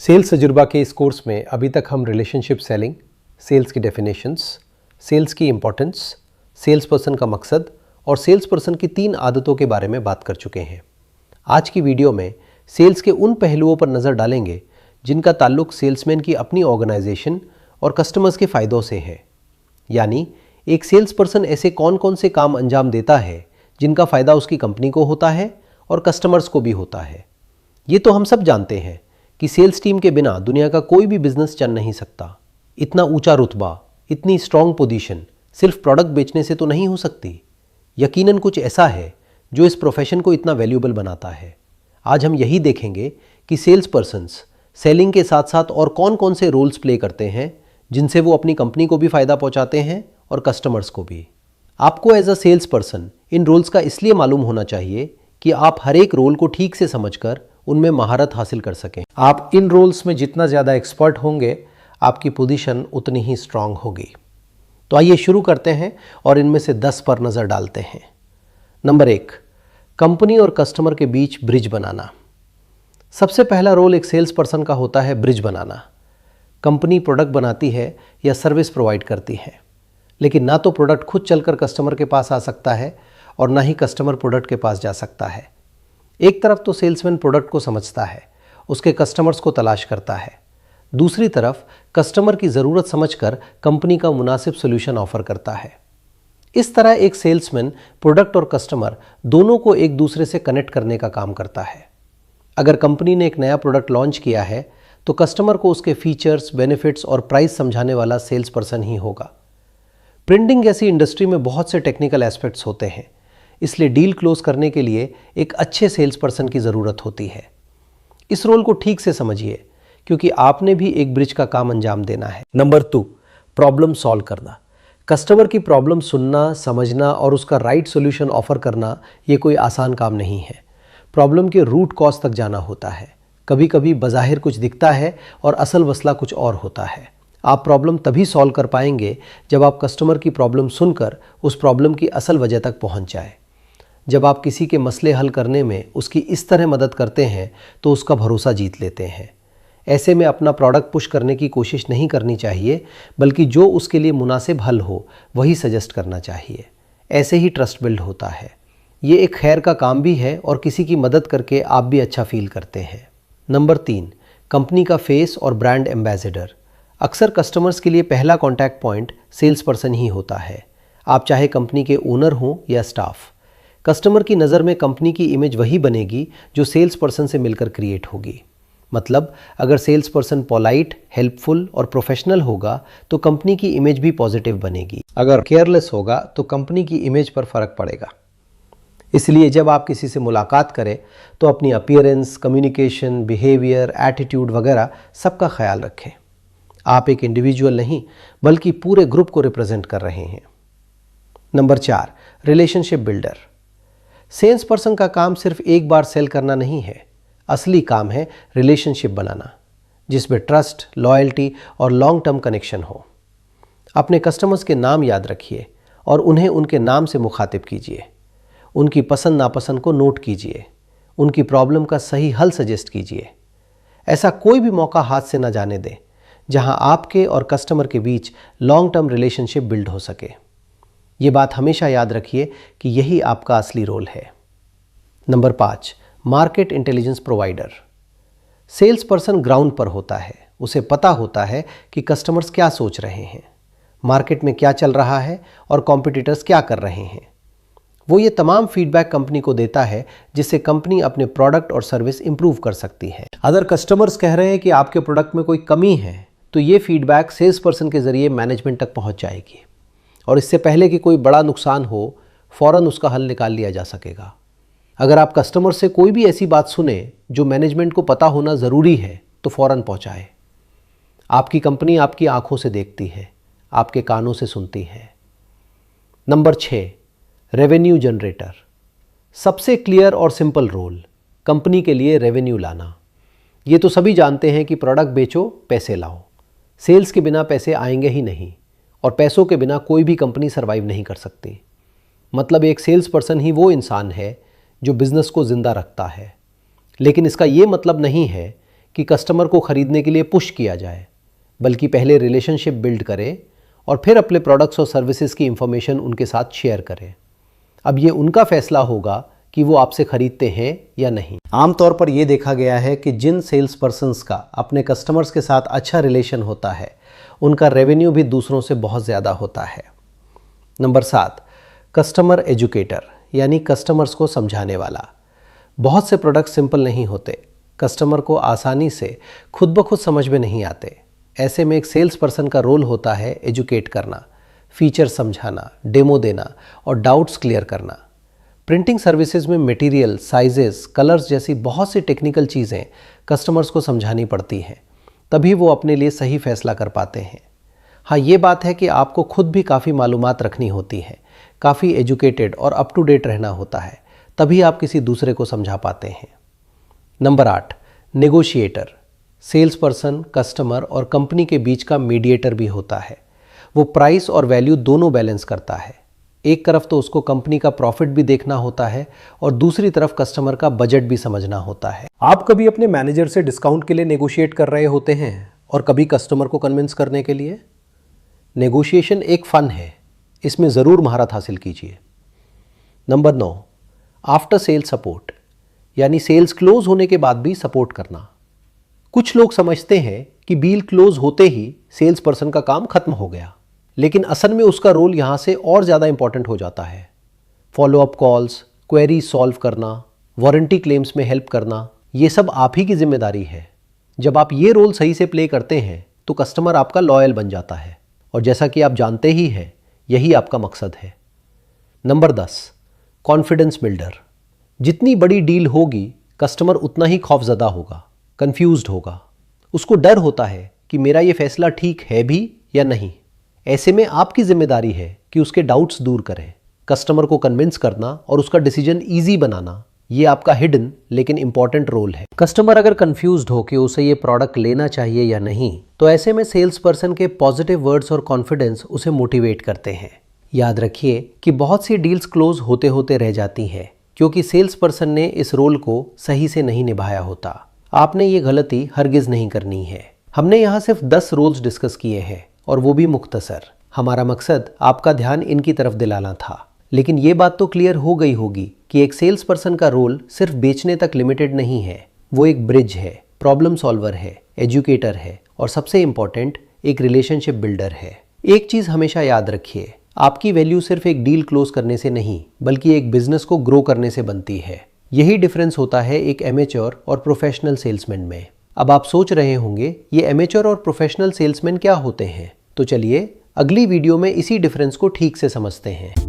Sales तजुर्बा के इस कोर्स में अभी तक हम रिलेशनशिप सेलिंग, सेल्स की डेफिनेशंस, सेल्स की इम्पोर्टेंस, सेल्स पर्सन का मकसद और सेल्स पर्सन की 3 आदतों के बारे में बात कर चुके हैं। आज की वीडियो में सेल्स के उन पहलुओं पर नज़र डालेंगे जिनका ताल्लुक सेल्समैन की अपनी ऑर्गेनाइजेशन और कस्टमर्स के फ़ायदों से है। यानी एक सेल्स पर्सन ऐसे कौन कौन से काम अंजाम देता है जिनका फ़ायदा उसकी कंपनी को होता है और कस्टमर्स को भी होता है। ये तो हम सब जानते हैं कि सेल्स टीम के बिना दुनिया का कोई भी बिजनेस चल नहीं सकता। इतना ऊंचा रुतबा, इतनी स्ट्रॉन्ग पोजीशन सिर्फ प्रोडक्ट बेचने से तो नहीं हो सकती। यकीनन कुछ ऐसा है जो इस प्रोफेशन को इतना वैल्यूएबल बनाता है। आज हम यही देखेंगे कि सेल्स पर्सन्स सेलिंग के साथ साथ और कौन कौन से रोल्स प्ले करते हैं जिनसे वो अपनी कंपनी को भी फ़ायदा पहुंचाते हैं और कस्टमर्स को भी। आपको as a sales person in roles का इसलिए मालूम होना चाहिए कि आप हर एक रोल को ठीक से समझकर उनमें महारत हासिल कर सकें। आप इन रोल्स में जितना ज़्यादा एक्सपर्ट होंगे, आपकी पोजीशन उतनी ही स्ट्रांग होगी। तो आइए शुरू करते हैं और इनमें से 10 पर नज़र डालते हैं। नंबर 1, कंपनी और कस्टमर के बीच ब्रिज बनाना। सबसे पहला रोल एक सेल्स पर्सन का होता है ब्रिज बनाना। कंपनी प्रोडक्ट बनाती है या सर्विस प्रोवाइड करती है, लेकिन ना तो प्रोडक्ट खुद चलकर कस्टमर के पास आ सकता है और ना ही कस्टमर प्रोडक्ट के पास जा सकता है। एक तरफ तो सेल्समैन प्रोडक्ट को समझता है, उसके कस्टमर्स को तलाश करता है। दूसरी तरफ कस्टमर की ज़रूरत समझकर कंपनी का मुनासिब सॉल्यूशन ऑफर करता है। इस तरह एक सेल्समैन प्रोडक्ट और कस्टमर दोनों को एक दूसरे से कनेक्ट करने का काम करता है। अगर कंपनी ने एक नया प्रोडक्ट लॉन्च किया है तो कस्टमर को उसके फीचर्स, बेनिफिट्स और प्राइस समझाने वाला सेल्स पर्सन ही होगा। प्रिंटिंग जैसी इंडस्ट्री में बहुत से टेक्निकल एस्पेक्ट्स होते हैं, इसलिए डील क्लोज करने के लिए एक अच्छे सेल्स पर्सन की ज़रूरत होती है। इस रोल को ठीक से समझिए क्योंकि आपने भी एक ब्रिज का काम अंजाम देना है। नंबर 2, प्रॉब्लम सॉल्व करना। कस्टमर की प्रॉब्लम सुनना, समझना और उसका राइट सॉल्यूशन ऑफर करना ये कोई आसान काम नहीं है। प्रॉब्लम के रूट कॉज तक जाना होता है। कभी कभी बज़ाहिर कुछ दिखता है और असल मसला कुछ और होता है। आप प्रॉब्लम तभी सॉल्व कर पाएंगे जब आप कस्टमर की प्रॉब्लम सुनकर उस प्रॉब्लम की असल वजह तक पहुंच जाए। जब आप किसी के मसले हल करने में उसकी इस तरह मदद करते हैं तो उसका भरोसा जीत लेते हैं। ऐसे में अपना प्रोडक्ट पुश करने की कोशिश नहीं करनी चाहिए, बल्कि जो उसके लिए मुनासिब हल हो वही सजेस्ट करना चाहिए। ऐसे ही ट्रस्ट बिल्ड होता है। ये एक खैर का काम भी है और किसी की मदद करके आप भी अच्छा फील करते हैं। नंबर 3, कंपनी का फेस और ब्रांड एम्बेसडर। अक्सर कस्टमर्स के लिए पहला कॉन्टैक्ट पॉइंट सेल्स पर्सन ही होता है। आप चाहे कंपनी के ओनर हों या स्टाफ, कस्टमर की नज़र में कंपनी की इमेज वही बनेगी जो सेल्स पर्सन से मिलकर क्रिएट होगी। मतलब अगर सेल्स पर्सन पोलाइट, हेल्पफुल और प्रोफेशनल होगा तो कंपनी की इमेज भी पॉजिटिव बनेगी। अगर केयरलेस होगा तो कंपनी की इमेज पर फ़र्क पड़ेगा। इसलिए जब आप किसी से मुलाकात करें तो अपनी अपीयरेंस, कम्युनिकेशन, बिहेवियर, एटीट्यूड वगैरह सबका ख्याल रखें। आप एक इंडिविजुअल नहीं बल्कि पूरे ग्रुप को रिप्रेजेंट कर रहे हैं। Number 4, relationship builder. Sales person का काम सिर्फ एक बार सेल करना नहीं है। असली काम है रिलेशनशिप बनाना जिसमें ट्रस्ट, लॉयल्टी और लॉन्ग टर्म कनेक्शन हो। अपने कस्टमर्स के नाम याद रखिए और उन्हें उनके नाम से मुखातिब कीजिए। उनकी पसंद नापसंद को नोट कीजिए। उनकी प्रॉब्लम का सही हल सजेस्ट कीजिए। ऐसा कोई भी मौका हाथ से न जाने दें जहां आपके और कस्टमर के बीच लॉन्ग टर्म रिलेशनशिप बिल्ड हो सके। ये बात हमेशा याद रखिए कि यही आपका असली रोल है। Number 5, market intelligence provider. Sales person ground पर होता है। उसे पता होता है कि कस्टमर्स क्या सोच रहे हैं, मार्केट में क्या चल रहा है और कॉम्पिटिटर्स क्या कर रहे हैं। वो ये तमाम फीडबैक कंपनी को देता है जिससे कंपनी अपने प्रोडक्ट और सर्विस इंप्रूव कर सकती है। अगर कस्टमर्स कह रहे हैं कि आपके प्रोडक्ट में कोई कमी है तो ये फीडबैक सेल्स पर्सन के ज़रिए मैनेजमेंट तक पहुंच जाएगी और इससे पहले कि कोई बड़ा नुकसान हो फ़ौरन उसका हल निकाल लिया जा सकेगा। अगर आप कस्टमर से कोई भी ऐसी बात सुने जो मैनेजमेंट को पता होना ज़रूरी है तो फ़ौरन पहुंचाएं। आपकी कंपनी आपकी आंखों से देखती है, आपके कानों से सुनती है। Number 6, revenue generator. सबसे क्लियर और सिंपल रोल, कंपनी के लिए रेवेन्यू लाना। ये तो सभी जानते हैं कि प्रोडक्ट बेचो, पैसे लाओ। सेल्स के बिना पैसे आएंगे ही नहीं और पैसों के बिना कोई भी कंपनी सर्वाइव नहीं कर सकती। मतलब एक सेल्स पर्सन ही वो इंसान है जो बिज़नेस को ज़िंदा रखता है। लेकिन इसका ये मतलब नहीं है कि कस्टमर को खरीदने के लिए पुश किया जाए, बल्कि पहले रिलेशनशिप बिल्ड करें और फिर अपने प्रोडक्ट्स और सर्विसेज की इंफॉर्मेशन उनके साथ शेयर करें। अब ये उनका फैसला होगा कि वो आपसे खरीदते हैं या नहीं। आमतौर पर यह देखा गया है कि जिन सेल्स पर्सन्स का अपने कस्टमर्स के साथ अच्छा रिलेशन होता है, उनका रेवेन्यू भी दूसरों से बहुत ज़्यादा होता है। नंबर 7, कस्टमर एजुकेटर, यानी कस्टमर्स को समझाने वाला। बहुत से प्रोडक्ट सिंपल नहीं होते, कस्टमर को आसानी से खुद ब खुद समझ में नहीं आते। ऐसे में एक सेल्स पर्सन का रोल होता है एजुकेट करना, फीचर समझाना, डेमो देना और डाउट्स क्लियर करना। प्रिंटिंग सर्विसेज में मटेरियल, साइजेस, कलर्स जैसी बहुत सी टेक्निकल चीज़ें कस्टमर्स को समझानी पड़ती हैं, तभी वो अपने लिए सही फैसला कर पाते हैं। हाँ, ये बात है कि आपको खुद भी काफ़ी मालूमात रखनी होती है, काफ़ी एजुकेटेड और अप टू डेट रहना होता है, तभी आप किसी दूसरे को समझा पाते हैं। Number 8, negotiator. Sales person customer और कंपनी के बीच का मीडिएटर भी होता है। वो प्राइस और वैल्यू दोनों बैलेंस करता है। एक तरफ तो उसको कंपनी का प्रॉफिट भी देखना होता है और दूसरी तरफ कस्टमर का बजट भी समझना होता है। आप कभी अपने मैनेजर से डिस्काउंट के लिए नेगोशिएट कर रहे होते हैं और कभी कस्टमर को कन्विंस करने के लिए। नेगोशिएशन एक फन है, इसमें ज़रूर महारत हासिल कीजिए। नंबर 9, आफ्टर सेल सपोर्ट, यानी सेल्स क्लोज होने के बाद भी सपोर्ट करना। कुछ लोग समझते हैं कि डील क्लोज होते ही सेल्स पर्सन का काम खत्म हो गया, लेकिन असल में उसका रोल यहाँ से और ज़्यादा इंपॉर्टेंट हो जाता है। फॉलोअप कॉल्स, क्वेरी सॉल्व करना, वारंटी क्लेम्स में हेल्प करना, ये सब आप ही की जिम्मेदारी है। जब आप ये रोल सही से प्ले करते हैं तो कस्टमर आपका लॉयल बन जाता है, और जैसा कि आप जानते ही हैं, यही आपका मकसद है। Number 10, confidence builder. जितनी बड़ी डील होगी, कस्टमर उतना ही खौफजदा होगा, कंफ्यूज्ड होगा। उसको डर होता है कि मेरा ये फैसला ठीक है भी या नहीं। ऐसे में आपकी जिम्मेदारी है कि उसके डाउट्स दूर करें, कस्टमर को कन्विंस करना और उसका डिसीजन ईजी बनाना। ये आपका हिडन लेकिन इंपॉर्टेंट रोल है। कस्टमर अगर कंफ्यूज्ड हो कि उसे ये प्रोडक्ट लेना चाहिए या नहीं, तो ऐसे में सेल्स पर्सन के पॉजिटिव वर्ड्स और कॉन्फिडेंस उसे मोटिवेट करते हैं। याद रखिए कि बहुत सी डील्स क्लोज होते होते रह जाती हैं क्योंकि सेल्स पर्सन ने इस रोल को सही से नहीं निभाया होता। आपने ये गलती हरगिज नहीं करनी है। हमने यहाँ सिर्फ 10 रोल्स डिस्कस किए हैं और वो भी मुख्तसर। हमारा मकसद आपका ध्यान इनकी तरफ दिलाना था। लेकिन ये बात तो क्लियर हो गई होगी कि एक सेल्स पर्सन का रोल सिर्फ बेचने तक लिमिटेड नहीं है। वो एक ब्रिज है, प्रॉब्लम सॉल्वर है, एजुकेटर है और सबसे इम्पॉर्टेंट एक रिलेशनशिप बिल्डर है। एक चीज़ हमेशा याद रखिए, आपकी वैल्यू सिर्फ एक डील क्लोज करने से नहीं, बल्कि एक बिजनेस को ग्रो करने से बनती है। यही डिफरेंस होता है एक एमेच्योर और प्रोफेशनल सेल्समैन में। अब आप सोच रहे होंगे ये एमेच्योर और प्रोफेशनल सेल्समैन क्या होते हैं? तो चलिए अगली वीडियो में इसी डिफरेंस को ठीक से समझते हैं।